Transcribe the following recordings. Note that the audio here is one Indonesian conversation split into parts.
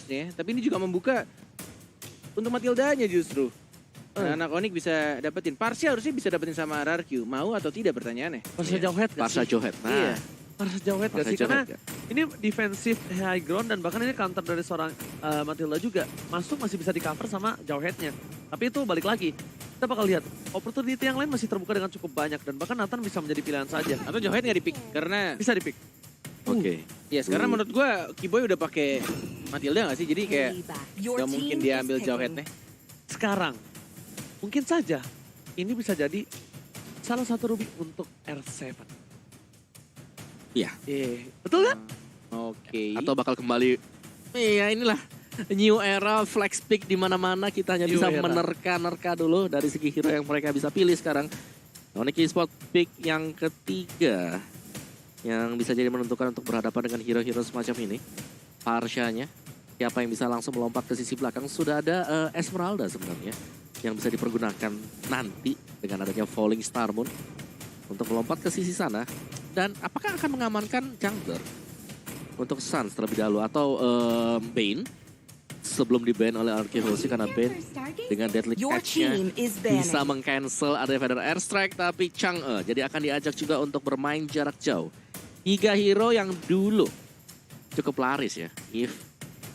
harusnya. Tapi ini juga membuka untuk Matildanya justru. Anak Onyx bisa dapetin. Parsia harusnya bisa dapetin sama RRQ. Mau atau tidak pertanyaannya? Parsa Jauhead gak Parsa sih? Jauhead. Nah, Iya. Parsa Jauhead gak Parsa sih? Karena Jauhead, ini defensif high ground dan bahkan ini counter dari seorang Matilda juga. Masuk masih bisa di cover sama Jauheadnya. Tapi itu balik lagi. Kita bakal lihat opportunity yang lain masih terbuka dengan cukup banyak. Dan bahkan Nathan bisa menjadi pilihan saja. Atau Jauhead nggak dipick karena Bisa di-pick. Oke. ya sekarang menurut gua Kiboy udah pakai Matilda nggak sih? Jadi kayak nggak mungkin dia ambil Jauheadnya. Sekarang, mungkin saja ini bisa jadi salah satu ruby untuk R7. Iya. Betul kan? Oke. Atau bakal kembali, iya inilah new era flex pick di mana-mana kita hanya New bisa era. menerka-nerka dulu dari segi hero yang mereka bisa pilih sekarang. Onyx Esports pick yang ketiga yang bisa jadi menentukan untuk berhadapan dengan hero-hero semacam ini. Parsianya, siapa yang bisa langsung melompat ke sisi belakang, sudah ada Esmeralda sebenarnya yang bisa dipergunakan nanti dengan adanya Falling Star Moon untuk melompat ke sisi sana. Dan apakah akan mengamankan jungler untuk Suns terlebih dahulu atau Bane sebelum di-ban oleh Arkehosi karena Bane dengan Deadly Catch-nya bisa meng-cancel ada Feather Airstrike, tapi Chang'e jadi akan diajak juga untuk bermain jarak jauh. 3 hero yang dulu cukup laris ya, Eve,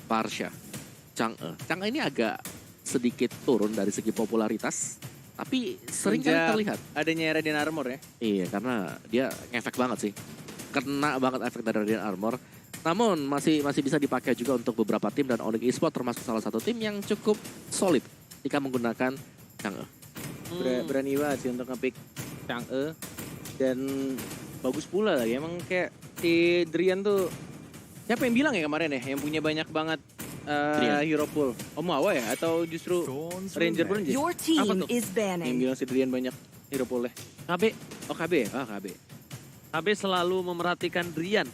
Parsia, Chang'e. Chang'e ini agak sedikit turun dari segi popularitas, tapi sering kali terlihat. Adanya Radiant Armor ya. Iya, karena dia ngefek banget sih. Kena banget efek dari Radiant Armor. Namun masih bisa dipakai juga untuk beberapa tim dan Onyx Esports termasuk salah satu tim yang cukup solid jika menggunakan Chang'e. Berani banget sih untuk nge-pick Chang'e. Dan bagus pula lagi. Emang kayak si Drian tuh, siapa yang bilang ya kemarin ya, yang punya banyak banget hero pool? Om Awa ya? Atau justru Ranger pun aja? Your Apa team tuh? is Yang banning. bilang si Drian banyak hero poolnya. KB, Oh KB? Ah KB. KB selalu memerhatikan Drian.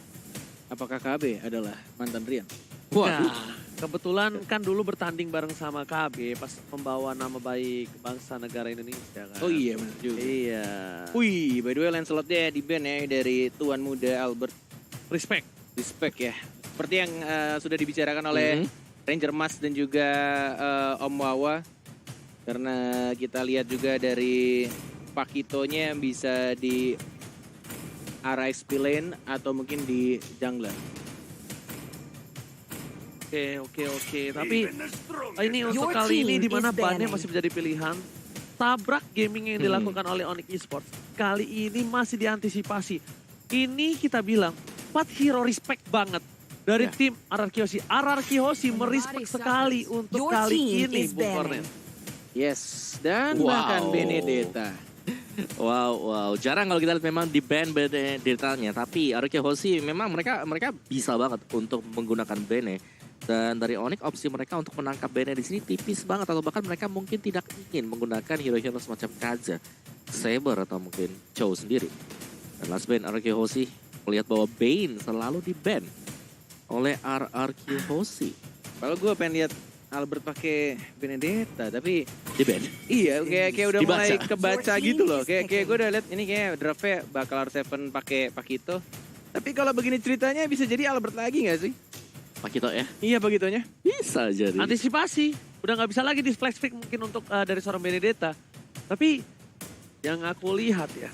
Apakah KB adalah mantan Drian? Waduh. Nah, kebetulan kan dulu bertanding bareng sama KB pas membawa nama baik bangsa negara Indonesia kan. Oh iya benar juga. Iya. Wih, by the way Lancelot-nya di-ban ya dari Tuan Muda Albert. Respect. Respect ya. Seperti yang sudah dibicarakan oleh Ranger Mas dan juga Om Wawa. Karena kita lihat juga dari Pakitonya yang bisa di arah SP lane atau mungkin di jungler. Oke. Tapi ini untuk Your kali ini team di mana is bannya banning. masih menjadi pilihan. Tabrak gaming yang dilakukan oleh Onyx Esports kali ini masih diantisipasi. Ini kita bilang 4 hero respect banget dari tim RRQ Hoshi. RRQ Hoshi merespect sekali untuk Your kali team ini, is Bung Kornet. banning. Yes, dan Wow. bahkan Benedetta. Wow. Jarang kalau kita lihat memang di ban Benedetta-nya. Tapi Arkehosi memang mereka bisa banget untuk menggunakan Bene. Dan dari Onyx opsi mereka untuk menangkap Bene di sini tipis banget. Atau bahkan mereka mungkin tidak ingin menggunakan hero-hero semacam Kaza, Saber atau mungkin Chow sendiri. Dan last ban Arkehosi melihat bahwa Bane selalu di-ban oleh RRQ Hoshi. Kalau gue pengen lihat Albert pakai Benedetta, tapi Di-ban. iya kayak udah Dibaca. mulai kebaca gitu loh. Kayak gue udah lihat ini kayak draftnya bakal R7 pakai Pakito. Tapi kalau begini ceritanya bisa jadi Albert lagi nggak sih? Pakito ya? Iya Pakitonya. Bisa jadi. Antisipasi. Udah nggak bisa lagi di flash pick mungkin untuk dari seorang Benedetta. Tapi yang aku lihat ya,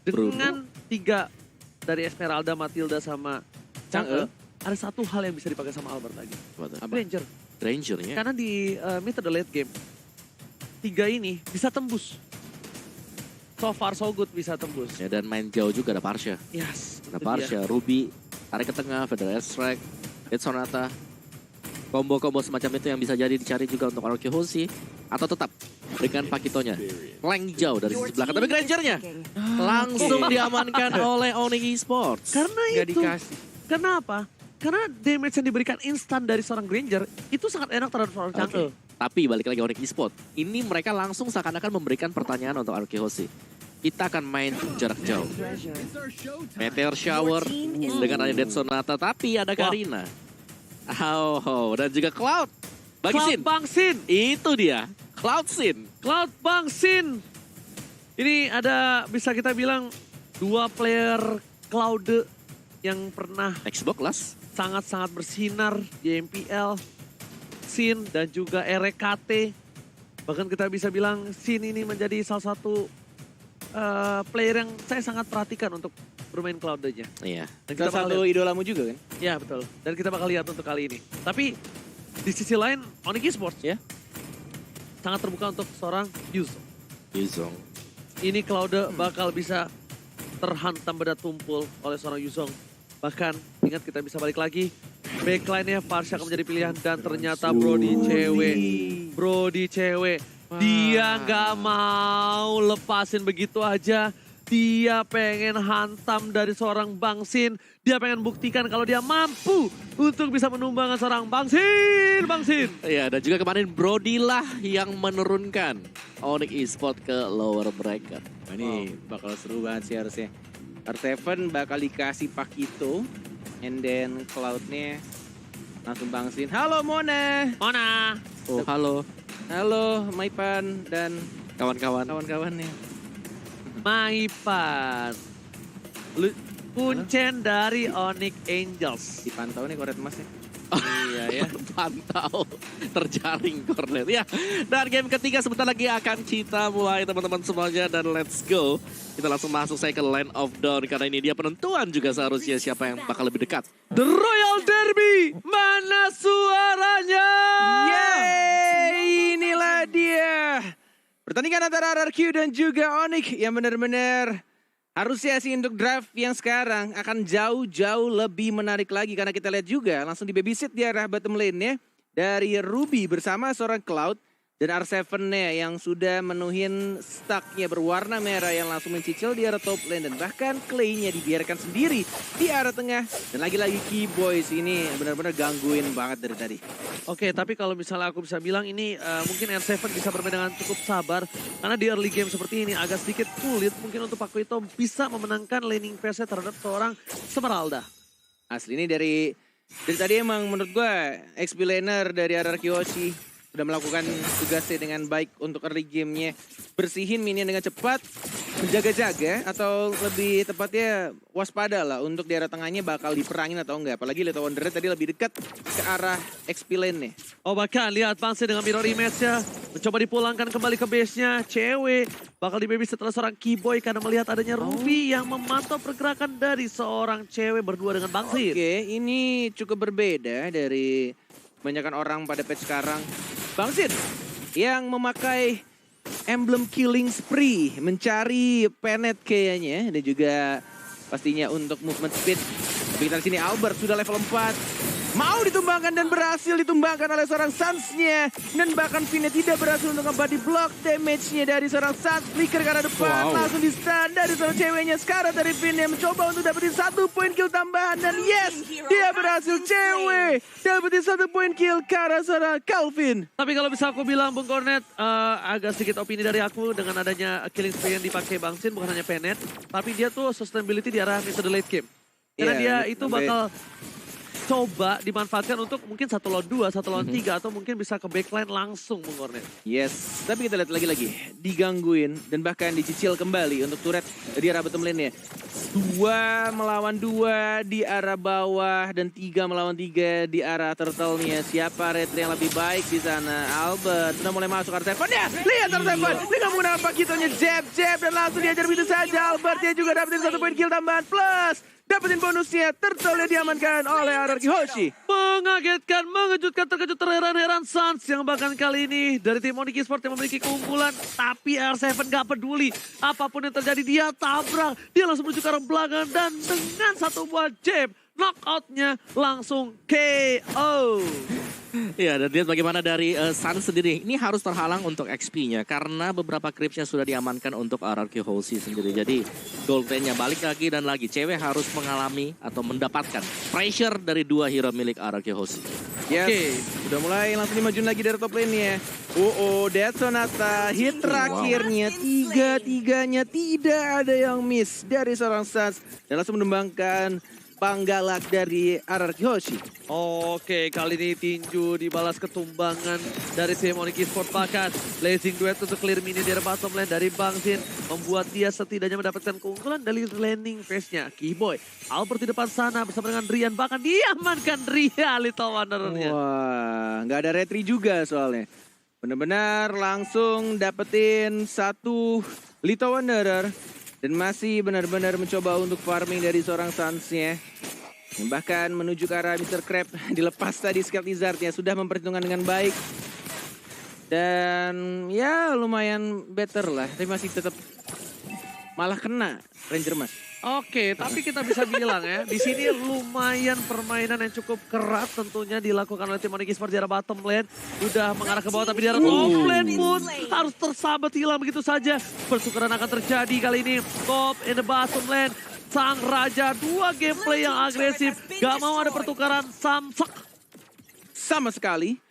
dengan 3 dari Esmeralda, Matilda sama Chang'e, ada satu hal yang bisa dipakai sama Albert lagi. Apa? Ranger. Rangernya. Karena di mid atau late game, 3 ini bisa tembus. So far so good bisa tembus. Ya, dan main jauh juga ada Parsia. Yes. Ada itu Parsia, Ruby, tarik ke tengah, Feather Airstrike, Dead Sonata. Combo-combo semacam itu yang bisa jadi dicari juga untuk Orochi Hoshi. Atau tetap dengan Pakitonya. Flank jauh dari Your sisi belakang. team Tapi is Grangernya picking. langsung diamankan oleh Onyx Esports. Karena Nggak itu, dikasih. kenapa? Karena damage yang diberikan instan dari seorang Granger itu sangat enak terhadap seorang Chang'e. Tapi balik lagi Onyx Esports. Ini mereka langsung seakan-akan memberikan pertanyaan untuk Orochi Hoshi. Kita akan main jarak jauh. Meteor Shower dengan ada Dead Sonata. Tapi ada Karina. Dan juga Cloud. Bagi Cloud Sin. Bang Sin. Itu dia. Cloud Sin. Cloud Bang Sin. Ini ada bisa kita bilang 2 player Cloud yang pernah Xbox kelas. sangat-sangat bersinar di MPL. Sin dan juga RKT. Bahkan kita bisa bilang Sin ini menjadi salah satu player yang saya sangat perhatikan untuk bermain Cloud-nya. Iya. Dan kita Salah bakal satu lihat. idolamu juga kan? Ya betul. Dan kita bakal lihat untuk kali ini. Tapi di sisi lain Onyx Esports Ya. sangat terbuka untuk seorang Yuzong. Yuzong. Ini Cloud bakal bisa terhantam beda tumpul oleh seorang Yuzong. Bahkan ingat kita bisa balik lagi. Backline-nya Farsha akan menjadi pilihan dan ternyata Brody cewek. Brody cewek. Dia nggak mau lepasin begitu aja. Dia pengen hantam dari seorang Bang Sin. Dia pengen buktikan kalau dia mampu untuk bisa menumbangkan seorang Bang Sin. Bang Sin. Iya, dan juga kemarin Brody lah yang menurunkan Onyx Esports ke lower bracket. Nah, ini bakal seru banget sih harusnya. R7 bakal dikasih Pakito. And then Cloud-nya langsung bangsin. Halo Mona. Mana? Oh, halo Halo Maipan dan kawan-kawan. kawan-kawannya. Maipan. Kuncen dari Onyx Angels. Dipantau nih Koret Mas ya. Iya ya. Pantau terjaring corner ya. Dan game ketiga sebentar lagi akan kita mulai teman-teman semuanya, dan let's go. Kita langsung masuk saya ke Land of Dawn karena ini dia penentuan juga seharusnya siapa yang bakal lebih dekat. The Royal Derby. Mana suaranya? Yeay, inilah dia. Pertandingan antara RRQ dan juga Onyx yang benar-benar harusnya sih untuk draft yang sekarang akan jauh-jauh lebih menarik lagi. Karena kita lihat juga langsung di babysit di arah bottom lane-nya dari Ruby bersama seorang Cloud. Dan R7-nya yang sudah menuhin stacknya berwarna merah yang langsung mencicil di arah top lane. Dan bahkan Clay-nya dibiarkan sendiri di arah tengah. Dan lagi-lagi Keyboys ini benar-benar gangguin banget dari tadi. Oke, tapi kalau misalnya aku bisa bilang ini mungkin R7 bisa bermain dengan cukup sabar. Karena di early game seperti ini agak sedikit sulit mungkin untuk Pakito bisa memenangkan laning phase terhadap seorang Smeralda. Asli ini dari tadi emang menurut gue XP laner dari RRQ Hoshi sudah melakukan tugasnya dengan baik untuk early game-nya. Bersihin minion dengan cepat, menjaga-jaga atau lebih tepatnya waspada lah untuk di arah tengahnya bakal diperangin atau enggak. Apalagi Little Wanderer tadi lebih dekat ke arah XP lane-nya. Oh bahkan lihat Bangsi dengan mirror image-nya. Mencoba dipulangkan kembali ke base-nya. Cewek bakal dibaby setelah seorang Keyboy karena melihat adanya Ruby yang memantau pergerakan dari seorang cewek berdua dengan Bangsi. Oke, ini cukup berbeda dari kebanyakan orang pada patch sekarang. Bangsit yang memakai emblem killing spree, mencari Penet kayaknya, dan juga pastinya untuk movement speed. Tapi kita di sini Albert sudah level 4. Mau ditumbangkan dan berhasil ditumbangkan oleh seorang Suns-nya. Dan bahkan Vinnya tidak berhasil untuk nge-body block damage-nya dari seorang Suns. Flicker ke arah depan, langsung di-stun dari seorang ceweknya. Sekarang dari Vin yang mencoba untuk dapetin 1 poin kill tambahan. Dan yes, dia berhasil cewek dapetin 1 poin kill ke arah seorang Calvin. Tapi kalau bisa aku bilang Bung Cornet, agak sedikit opini dari aku dengan adanya killing spree yang dipakai Bang Sin, bukan hanya Penet. Tapi dia tuh sustainability di arah metode late game. Karena dia itu bakal coba dimanfaatkan untuk mungkin 1 lawan 2, 1 lawan 3 atau mungkin bisa ke backline langsung Bung Cornet. Yes, tapi kita lihat lagi-lagi digangguin dan bahkan dicicil kembali untuk turret di arah bottom lane-nya. 2 melawan 2 di arah bawah dan 3 melawan 3 di arah turtle-nya. Siapa retri yang lebih baik di sana? Albert sudah mulai masuk R7 ya. Lihat R7 dengan menggunakan pakitonya jab dan langsung diajar begitu saja. Albert dia juga dapetin 1 poin kill tambahan plus dapetin bonusnya. Turtle diamankan oleh RRQ Hoshi. Mengagetkan, mengejutkan, terkejut, terheran-heran Suns yang bahkan kali ini dari tim Onyx Esports yang memiliki keunggulan. Tapi R7 gak peduli. Apapun yang terjadi dia tabrak. Dia langsung menuju ke arah belakang dan dengan 1 buah jab knockout-nya langsung KO. Ya, dan lihat bagaimana dari Sun sendiri. Ini harus terhalang untuk XP-nya karena beberapa creeps-nya sudah diamankan untuk RRQ Hoshi sendiri. Jadi gold lane-nya balik lagi dan lagi. Cewek harus mengalami atau mendapatkan pressure dari 2 hero milik RRQ Hoshi. Yes, udah mulai langsung dimajuin lagi dari top lane-nya. Death Sonata hit terakhirnya. Tiga-tiganya tidak ada yang miss dari seorang Suns. Dan langsung menumbangkan panggalak dari RRQ Hoshi. Oke, kali ini tinju dibalas ketumbangan dari tim Onyx Esports Pakat. Blazing Duet untuk clear mini di bottom lane dari Bang Zin. Membuat dia setidaknya mendapatkan keunggulan dari landing phase-nya. Keyboy, Albert di depan sana bersama dengan Rian. Bahkan diamankan Ria Little Wanderer-nya. Wah, nggak ada retri juga soalnya. Benar-benar langsung dapetin satu Little Wanderer. Dan masih benar-benar mencoba untuk farming dari seorang Suns-nya. Bahkan menuju ke arah Mr. Crab dilepas tadi Scout Lizard-nya sudah memperhitungkan dengan baik. Dan ya lumayan better lah, tapi masih tetap malah kena Ranger Mas. Oke, tapi kita bisa bilang ya, di sini lumayan permainan yang cukup keras tentunya dilakukan oleh tim Onyx Esports di arah bottom lane. Udah mengarah ke bawah tapi di arah top lane pun harus tersabat hilang begitu saja. Pertukaran akan terjadi kali ini. Top in the bottom lane. Sang Raja, dua gameplay yang agresif. Gak mau ada pertukaran samsak. Sama sekali.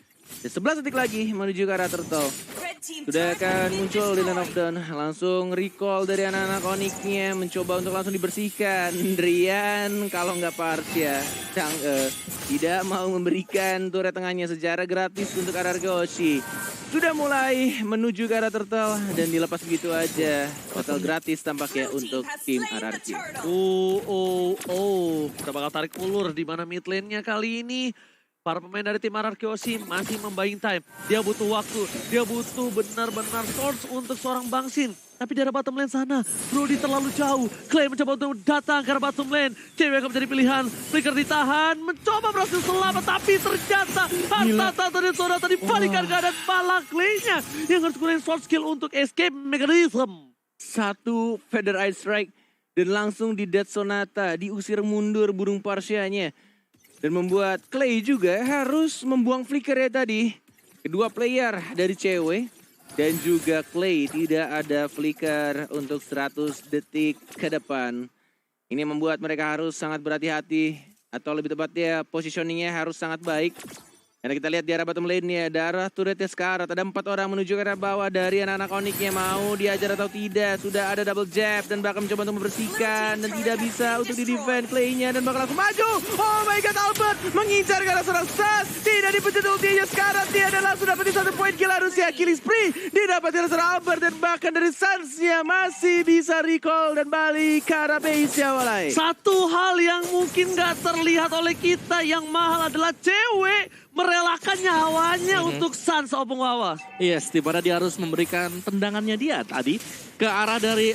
Dan 11 detik lagi menuju ke arah Turtle. Sudah akan muncul di Land of Dawn. Langsung recall dari anak-anak Onyx-nya. Mencoba untuk langsung dibersihkan. Rian kalau nggak Parsia. Tidak mau memberikan turret tengahnya secara gratis untuk RRQ Hoshi. Sudah mulai menuju ke arah Turtle dan dilepas begitu aja. Total gratis tampaknya untuk tim RRQ. Kita bakal tarik ulur di mana mid lane-nya kali ini. Para pemain dari tim RRQ Hoshi masih membuying time. Dia butuh waktu, dia butuh benar-benar source untuk seorang Bang Zin. Tapi di arah bottom lane sana, Brody terlalu jauh. Clay mencoba untuk datang ke arah bottom lane. Cewek akan menjadi pilihan. Flicker ditahan, mencoba berhasil selamat. Tapi ternyata harta dari Sonata dibalikan keadaan malah Clay-nya yang harus gunain short skill untuk escape mechanism. Satu Feather Eye Strike dan langsung di Dead Sonata. Diusir mundur burung Parsianya. Dan membuat Clay juga harus membuang flicker ya tadi. Kedua player dari cewek. Dan juga Clay tidak ada flicker untuk 100 detik ke depan. Ini membuat mereka harus sangat berhati-hati. Atau lebih tepatnya positioningnya harus sangat baik. Karena kita lihat di arah bottom lane-nya, darah turretnya sekarat. Ada 4 orang menuju ke arah bawah dari anak-anak Onyx-nya. Mau diajar atau tidak, sudah ada double jab. Dan bahkan mencoba untuk membersihkan. Dan tidak bisa untuk di-defend Clay-nya. Dan bakal langsung maju. Oh my god, Albert mengincar ke arah seorang Suns. Tidak dipencet ultinya sekarang. Dia adalah sudah dapetin 1 poin kill harusnya. Killing spree didapatkan oleh seorang Albert. Dan bahkan dari Suns-nya masih bisa recall dan balik ke arah base-nya Walai. Satu hal yang mungkin gak terlihat oleh kita yang mahal adalah cewek merelakan nyawanya untuk Suns Opung Wawa. Yes, di mana dia harus memberikan tendangannya dia tadi ke arah dari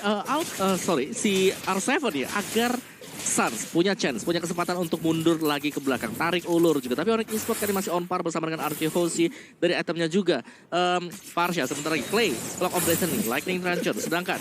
si R7 ya, agar Suns punya chance, punya kesempatan untuk mundur lagi ke belakang, tarik ulur juga. Tapi Onyx Esports kali masih on par bersama dengan RRQ Hoshi dari itemnya juga. Parsia sebentar lagi, Clay, Clock of Destiny, Lightning Rancher, sedangkan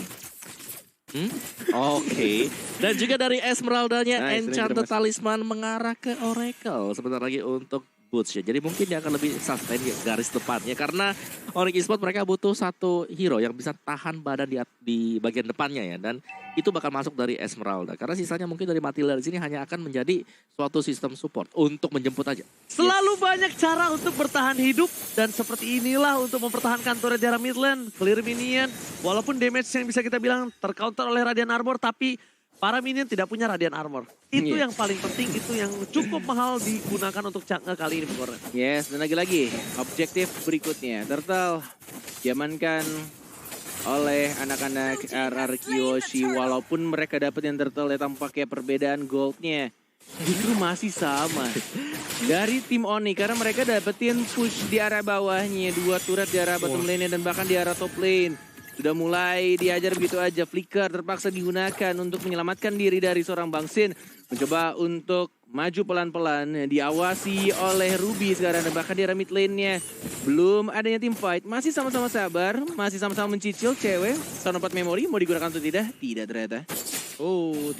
Oke. Dan juga dari Esmeralda-nya Enchanted Talisman mengarah ke Oracle sebentar lagi untuk Boots ya. Jadi mungkin dia akan lebih sustain di garis depannya. Karena Onyx Esports mereka butuh satu hero yang bisa tahan badan di bagian depannya ya. Dan itu bakal masuk dari Esmeralda. Karena sisanya mungkin dari Matilda di sini hanya akan menjadi suatu sistem support untuk menjemput aja. Selalu banyak cara untuk bertahan hidup. Dan seperti inilah untuk mempertahankan turret di arah mid lane. Clear minion. Walaupun damage yang bisa kita bilang tercounter oleh Radiant Armor. Tapi para minion tidak punya Radiant Armor. Itu yang paling penting, itu yang cukup mahal digunakan untuk Chang'e kali ini. Yes, dan lagi-lagi objektif berikutnya. Turtle diamankan oleh anak-anak RRQ Hoshi. Walaupun mereka dapat yang Turtle ya, tampaknya perbedaan goldnya justru masih sama dari tim Onyx. Karena mereka dapetin push di arah bawahnya. 2 turret di arah bottom lane dan bahkan di arah top lane. Sudah mulai diajar begitu aja. Flicker terpaksa digunakan untuk menyelamatkan diri dari seorang Bang Zin. Mencoba untuk maju pelan-pelan. Diawasi oleh Ruby sekarang. Dan bahkan di arah mid lane-nya belum adanya team fight. Masih sama-sama sabar. Masih sama-sama mencicil cewek. Sound 4 memori mau digunakan atau tidak? Tidak ternyata.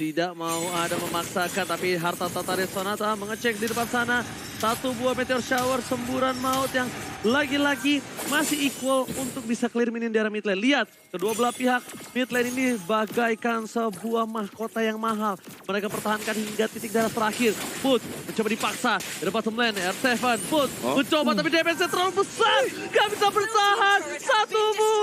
Tidak mau ada memaksakan. Tapi harta tata Sonata mengecek di depan sana. Satu buah meteor shower, semburan maut yang lagi-lagi masih equal untuk bisa clear minion di area mid lane. Lihat, kedua belah pihak mid lane ini bagaikan sebuah mahkota yang mahal. Mereka pertahankan hingga titik darah terakhir. Put mencoba dipaksa di bottom lane, R7. Put mencoba tapi damage-nya terlalu besar. Gak bisa bertahan. Satu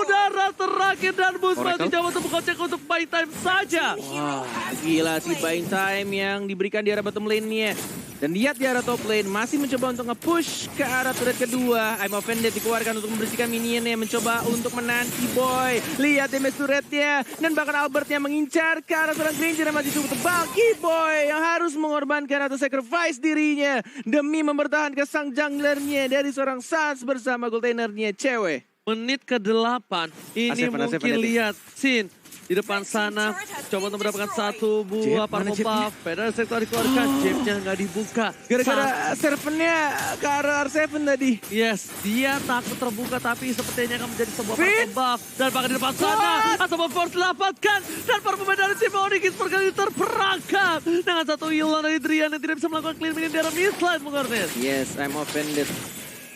darah terakhir dan Boots masih coba untuk kocek untuk buy time saja. Wah, gila sih buying time yang diberikan di arah bottom lane-nya. Dan lihat di arah top lane, masih mencoba untuk nge-push ke arah turret kedua. I'm Offended dikeluarkan untuk membersihkan minionnya, mencoba untuk menahan Keyboy. Lihat damage turretnya, dan bahkan Albertnya mengincar ke arah seorang Granger yang masih cukup tebal. Keyboy yang harus mengorbankan atau sacrifice dirinya demi mempertahankan sang junglernya dari seorang Sans bersama goldtainernya cewek. Menit ke-8, ini Asep, mungkin lihat Sin di depan sana. Coba untuk mendapatkan satu buah purple buff. Pedal sektor dikeluarkan, Jeb-nya nggak dibuka. Gara-gara servennya ke arah R7 tadi. Yes, dia takut terbuka tapi sepertinya akan menjadi sebuah purple buff. Dan bahkan di depan sana, atau force didapatkan. Dan para pemain dari tim Onyx kali ini terperangkap. Dengan satu hilang dari Drian yang tidak bisa melakukan clear minion di arah mid lane, Mungarnes. Yes, I'm Offended.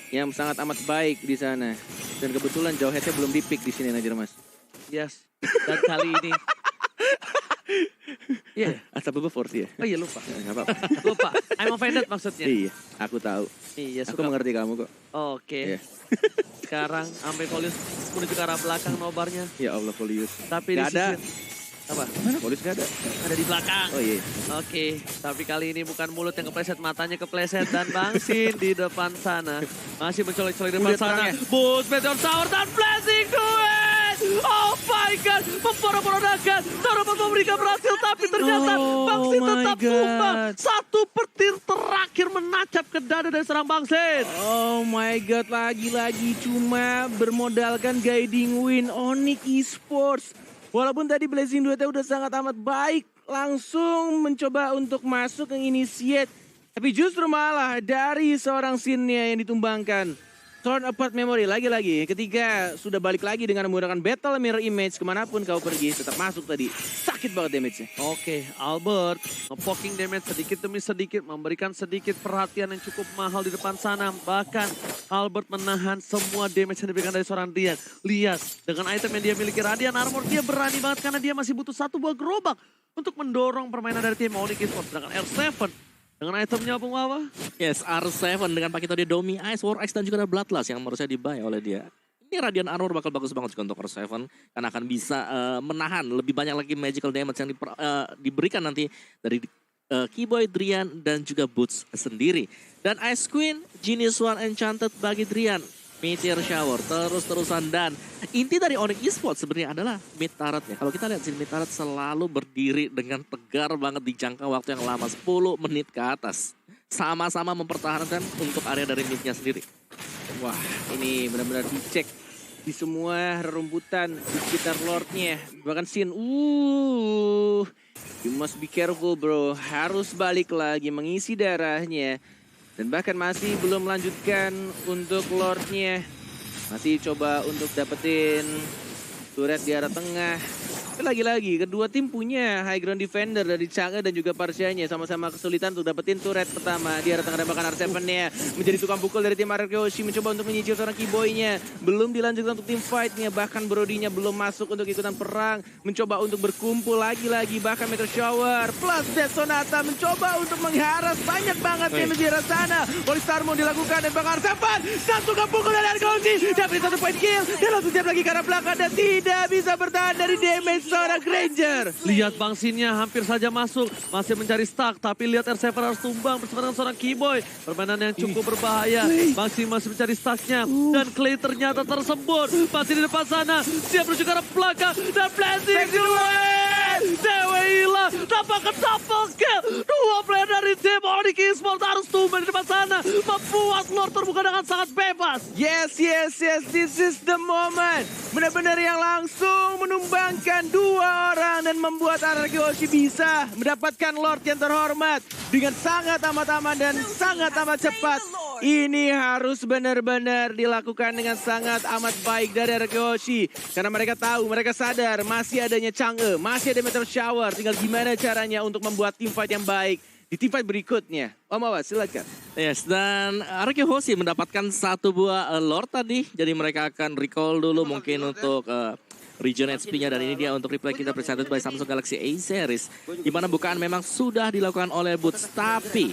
Yang sangat amat baik di sana. Dan kebetulan jauh headnya belum di-pick di sini Najer Mas. Yes, dan kali ini. Iya, Asal bubuk force ya? oh iya lupa. Nggak apa-apa. Lupa, I'm offended maksudnya. Iya, aku tahu. Iya, Aku suka. mengerti kamu kok. Oke. Iya. Sekarang Ambe Kolius menuju ke arah belakang nobarnya. Ya Allah, Polius. Tapi di Nggak ada. sisi apa? Mana Polius nggak ada? Ada di belakang. Oh iya. Oke, tapi kali ini bukan mulut yang kepleset, matanya kepleset dan Bang Sin di depan sana. Masih mencolek-colek di depan Udah sana. terang ya? Boost Meteor Shower dan Blazing Duet. Oh my god, memporak-porandakan. Toropan memberikan berhasil tapi ternyata Bang Sin my tetap God. tumbang. Satu petir terakhir menacap ke dada dari serang Bang Sin. Oh my god, lagi-lagi cuma bermodalkan guiding win Onyx Esports. Walaupun tadi Blazing Duetnya udah sangat amat baik, langsung mencoba untuk masuk ke initiate. Tapi justru malah dari seorang Sin-nya yang ditumbangkan. Torn apart memory lagi-lagi ketika sudah balik lagi dengan menggunakan battle mirror image kemanapun kau pergi tetap masuk tadi. Sakit banget damage-nya. Oke, Albert nge-poking damage sedikit demi sedikit, memberikan sedikit perhatian yang cukup mahal di depan sana. Bahkan Albert menahan semua damage yang diberikan dari seorang Rian. Lihat, dengan item yang dia miliki Radiant Armor, dia berani banget karena dia masih butuh satu buah gerobak untuk mendorong permainan dari tim Onyx Esports. Sedangkan R7 dengan itemnya Bung Wawa. Yes, R7 dengan pakai tadi Domi Ice, War Ice dan juga ada Bloodlust yang menurut saya dibuy oleh dia. Ini Radiant Armor bakal bagus banget juga untuk R7 karena akan bisa menahan lebih banyak lagi magical damage yang diberikan nanti dari Keyboy, Drian dan juga Boots sendiri. Dan Ice Queen, Genius One Enchanted bagi Drian. Meteor Shower terus-terusan dan inti dari Onyx Esports sebenarnya adalah mid turretnya. Kalau kita lihat sini mid turret selalu berdiri dengan tegar banget di jangka waktu yang lama 10 menit ke atas. Sama-sama mempertahankan untuk area dari midnya sendiri. Wah, ini benar-benar dicek di semua rerumputan di sekitar Lordnya. Bahkan Sin, you must be careful bro. Harus balik lagi mengisi darahnya. Dan bahkan masih belum melanjutkan untuk Lordnya. Masih coba untuk dapetin turret di arah tengah. Tapi lagi-lagi kedua tim punya high ground defender dari Chang'e dan juga Parsianya. Sama-sama kesulitan untuk dapetin turret pertama di arah tengah. Dan bahkan R7-nya menjadi tukang pukul dari tim Arkeoshi. Mencoba untuk menyicil seorang Keyboy-nya. Belum dilanjutkan untuk tim fight-nya. Bahkan Brody-nya belum masuk untuk ikutan perang. Mencoba untuk berkumpul lagi-lagi. Bahkan Meteor Shower plus Death Sonata mencoba untuk mengharas banyak banget damage di arah sana. Wally Starmon dilakukan dan bahkan R7. Satu tukang pukul dari Arkeoshi. Dapat satu point kill. Dan langsung jab lagi ke arah belakang dan tidak bisa bertahan dari damage seorang Granger. Lihat Bang Sin-nya hampir saja masuk. Masih mencari stack. Tapi lihat R7 harus tumbang bersama dengan seorang Keyboy. Permainan yang cukup berbahaya. Bang Sin masih mencari stacknya. Dan Clay ternyata tersembur. Masih di depan sana. Siap menuju ke arah belakang. Dan Blazing Duet. Dewa hilang. Tampaknya double kill. Dua player dari tim Onyx Esports harus tumbang di depan sana. Membuat Lord terbuka dengan sangat bebas. Yes. This is the moment. Benar-benar yang langsung menumbangkan dua orang dan membuat Arkeoshi bisa mendapatkan Lord yang terhormat dengan sangat amat aman dan sangat amat cepat. Ini harus benar-benar dilakukan dengan sangat amat baik dari Arkeoshi. Karena mereka tahu, mereka sadar masih adanya Chang'e, masih ada Meteor Shower. Tinggal gimana caranya untuk membuat teamfight yang baik. di team fight berikutnya. Om Awas, silakan. Yes, dan RQ Hoshi mendapatkan satu buah Lord tadi. Jadi mereka akan recall dulu mungkin untuk region HP-nya. Dan ini dia untuk replay kita presented by Samsung Galaxy A series. Di mana bukaan memang sudah dilakukan oleh Boots. Tapi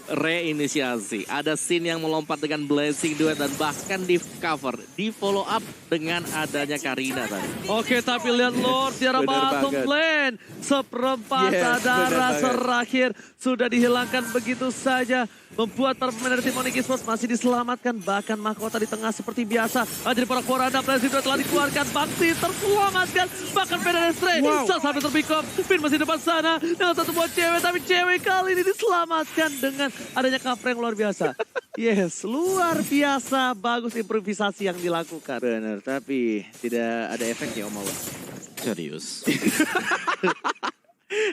reinisiasi. Ada scene yang melompat dengan Blazing Duet dan bahkan di cover. Di follow up dengan adanya Karina tadi. Oke, tapi lihat Lord di arah Bener bottom banget. lane. Seperempat Yes, darah bener banget. terakhir sudah dihilangkan begitu saja. Membuat para pemain dari tim Onyx Esports masih diselamatkan. Bahkan mahkota di tengah seperti biasa. Jadi para Koranda Blazing Duet telah dikeluarkan. Bakti terselamatkan. Bahkan Pedestre sampai terpikom. Pin masih depan sana dengan satu buat cewek. Tapi cewek kali ini diselamatkan dengan adanya cover yang luar biasa. Yes, luar biasa. Bagus improvisasi yang dilakukan. Benar, tapi tidak ada efeknya Om Awas. Serius.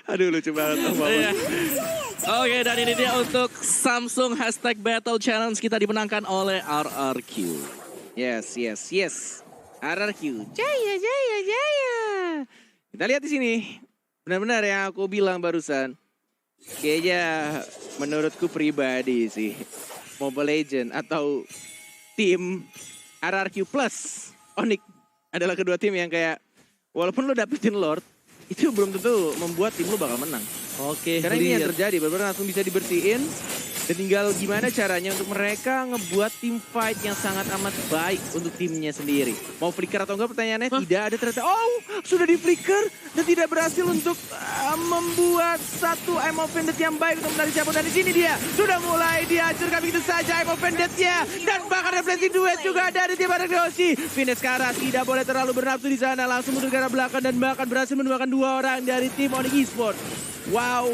Aduh, lucu banget Om Awas. Iya. Oke, dan ini dia untuk Samsung #Battle Challenge kita dimenangkan oleh RRQ. Yes. RRQ. Jaya. Kita lihat di sini. Benar-benar yang aku bilang barusan. Kayaknya menurutku pribadi sih. Mobile Legend atau tim RRQ plus Onyx adalah kedua tim yang kayak walaupun lo dapetin Lord, itu belum tentu membuat tim lo bakal menang. Oke, Karena ini yang lihat. terjadi, benar-benar langsung bisa dibersihin. Dan tinggal gimana caranya untuk mereka ngebuat tim fight yang sangat amat baik untuk timnya sendiri. Mau flicker atau enggak pertanyaannya? Tidak ada ternyata. Oh, sudah di flicker dan tidak berhasil untuk membuat satu I'm Offended yang baik untuk menarik cabut. Dan di sini dia sudah mulai dihancurkan begitu saja I'm Offended-nya. Dan bahkan refleksi duet juga ada di tim Arkeoshi. Finish Karas tidak boleh terlalu bernafsu di sana. Langsung mundur ke arah belakang dan bahkan berhasil menemukan 2 orang dari tim Onyx Esports. Wow.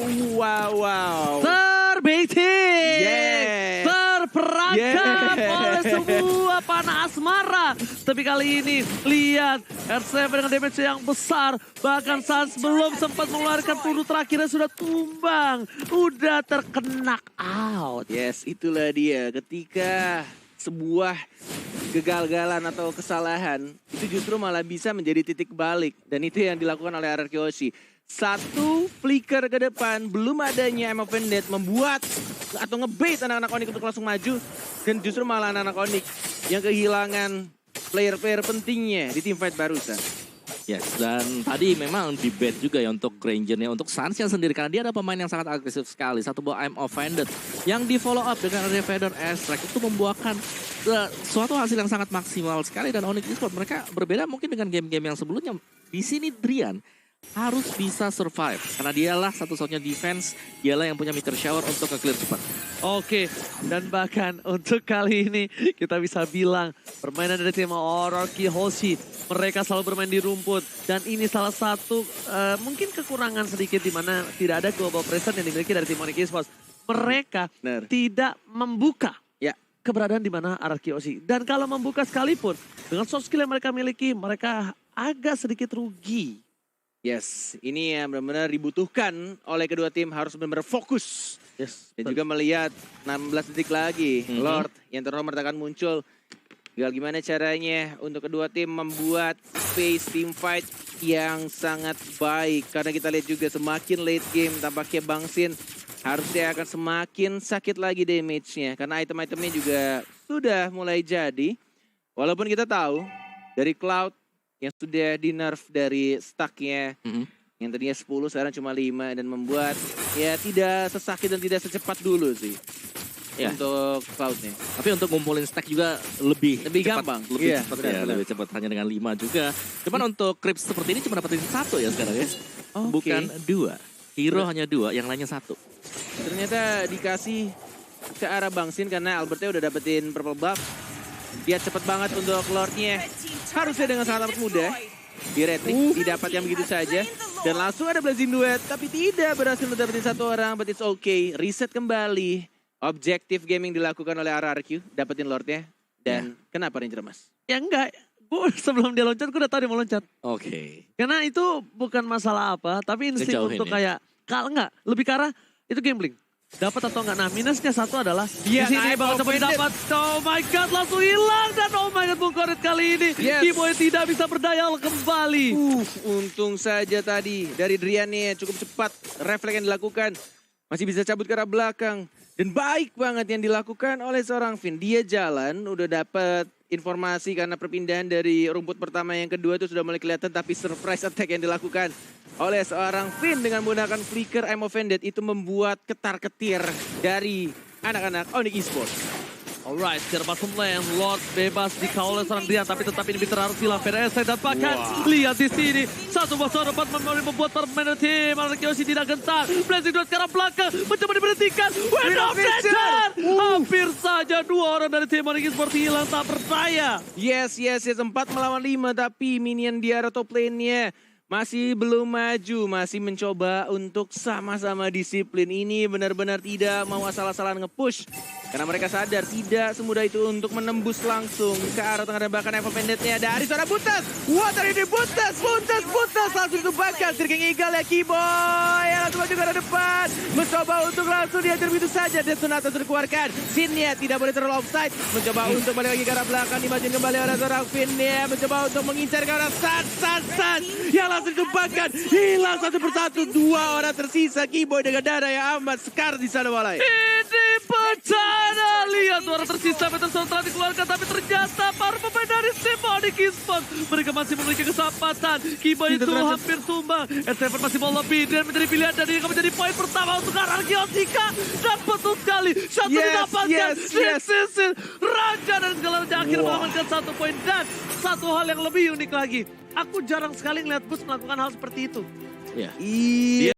Terbeating, Yes. terperangkap Yes. oleh semua panah asmara. Tapi kali ini lihat R7 dengan damage yang besar. Bahkan Sans belum sempat mengeluarkan peluru terakhirnya sudah tumbang. Udah terkena out. Yes, itulah dia. Ketika sebuah kegagalan atau kesalahan, itu justru malah bisa menjadi titik balik. Dan itu yang dilakukan oleh RRQ Hoshi. Satu flicker ke depan, belum adanya I'm Offended membuat atau ngebait anak-anak Onyx untuk langsung maju. Dan justru malah anak-anak Onyx yang kehilangan player-player pentingnya di team fight barusan. Yes, dan tadi memang di bait juga ya untuk Rangernya, untuk Sansya sendiri. Karena dia ada pemain yang sangat agresif sekali. Satu buah I'm Offended yang di follow up dengan Revader Airstrike itu membuahkan suatu hasil yang sangat maksimal sekali. Dan Onyx Esports mereka berbeda mungkin dengan game-game yang sebelumnya. Di sini Drian harus bisa survive. Karena dialah satu-satunya defense, dialah yang punya meter shower untuk nge-clear cepat. Oke, dan bahkan untuk kali ini kita bisa bilang permainan dari tim RRQ Hoshi, mereka selalu bermain di rumput. Dan ini salah satu mungkin kekurangan sedikit di mana tidak ada global presence yang dimiliki dari tim Onyx Esports. Mereka Benar. tidak membuka Ya. keberadaan di mana RRQ Hoshi. Dan kalau membuka sekalipun, dengan soft skill yang mereka miliki, mereka agak sedikit rugi. Yes, ini yang benar-benar dibutuhkan oleh kedua tim, harus benar-benar fokus. Yes. Dan juga melihat 16 detik lagi, Lord yang terhormat akan muncul. Tinggal gimana caranya untuk kedua tim membuat space team fight yang sangat baik. Karena kita lihat juga semakin late game tampaknya Bang Sin harusnya akan semakin sakit lagi damage-nya. Karena item-itemnya juga sudah mulai jadi. Walaupun kita tahu dari Cloud yang sudah di nerf dari stacknya yang tadinya 10 sekarang cuma 5 dan membuat ya tidak sesakit dan tidak secepat dulu sih Ya. untuk Cloud-nya. Tapi untuk ngumpulin stack juga lebih cepat, gampang. lebih Iya, cepat ya, benar-benar. lebih cepat hanya dengan 5 juga. Cuman untuk Crips seperti ini cuma dapetin 1 ya sekarang ya. Oke. Bukan 2. Hero hanya 2, yang lainnya 1. Ternyata dikasih ke arah Bang Sin karena Albertnya udah dapetin purple buff. Dia cepet banget untuk Lord-nya. Harusnya dengan sangat amat mudah. Di retrik didapat yang begitu saja. Dan langsung ada Blazing Duet. Tapi tidak berhasil mendapetin satu orang. But it's okay. Reset kembali. Objektif gaming dilakukan oleh RRQ. Dapetin Lord-nya. Dan kenapa Ranger Mas? Ya enggak, gue sebelum dia loncat, gue udah tahu dia mau loncat. Oke. Karena itu bukan masalah apa, tapi insting Ngejauhin untuk ya? kayak, kalau enggak, lebih ke arah itu gambling. Dapat atau enggak, nah minusnya satu adalah Iya, di sini naik bakal coba offended. didapat. Oh my god, langsung hilang dan oh my god, Bung Korit kali ini. Yes. Keyboy tidak bisa berdaya kembali. Untung saja tadi dari Drian nih cukup cepat refleks yang dilakukan. masih bisa cabut ke arah belakang. Dan baik banget yang dilakukan oleh seorang Finn. Dia jalan, udah dapat informasi karena perpindahan dari rumput pertama yang kedua itu sudah mulai kelihatan. Tapi surprise attack yang dilakukan oleh seorang Finn dengan menggunakan flicker I'm Offended itu membuat ketar-ketir dari anak-anak Onyx Esports. Alright, secara bottom lane, Lord bebas dikawal oleh seorang Dian, tapi tetap ini terharus hilang VRS dan bahkan lihat di sini satu bosan dapat membuat permainan tim anak Yoshi tidak gentar. Blazing Duet ke arah belakang mencoba diberhentikan. Window Fletcher! Hampir saja dua orang dari tim Onyx Esports hilang tak berdaya. Yes, 4 melawan 5 tapi minion di arah top lane-nya masih belum maju, masih mencoba untuk sama-sama disiplin. Ini benar-benar tidak mau asal-asalan nge-push. Karena mereka sadar tidak semudah itu untuk menembus langsung ke arah tengah dan bahkan Evo Pendetnya dari seorang Butas. Water ini Butas langsung dibakar. King Eagle ya Kiboy. Langsung maju ke arah depan. Mencoba untuk langsung dihajar begitu saja. Dan Sonata sudah dikeluarkan. Sinnya tidak boleh terlalu offside. Mencoba untuk balik lagi ke arah belakang. Dimajuin kembali oleh seorang Finnya. Mencoba untuk mengincar ke arah San. Yang langsung dibakar. Hilang satu persatu. Dua orang tersisa. Kiboy dengan darah yang amat sekar di sana walai. Ini bencana, lihat suara tersisa Peter telah dikeluarkan, tapi ternyata para pemain dari tim Onyx Esports mereka masih memiliki kesempatan. Kiba itu hampir tumbang. S7 masih mau lebih dan menjadi pilihan dan ini akan menjadi poin pertama untuk Argeotika. Dan betul sekali satu didapatkan. Sisil Raja dan segala akhir mengamankan 1 poin. Dan satu hal yang lebih unik lagi, aku jarang sekali ngeliat Bus melakukan hal seperti itu. Iya.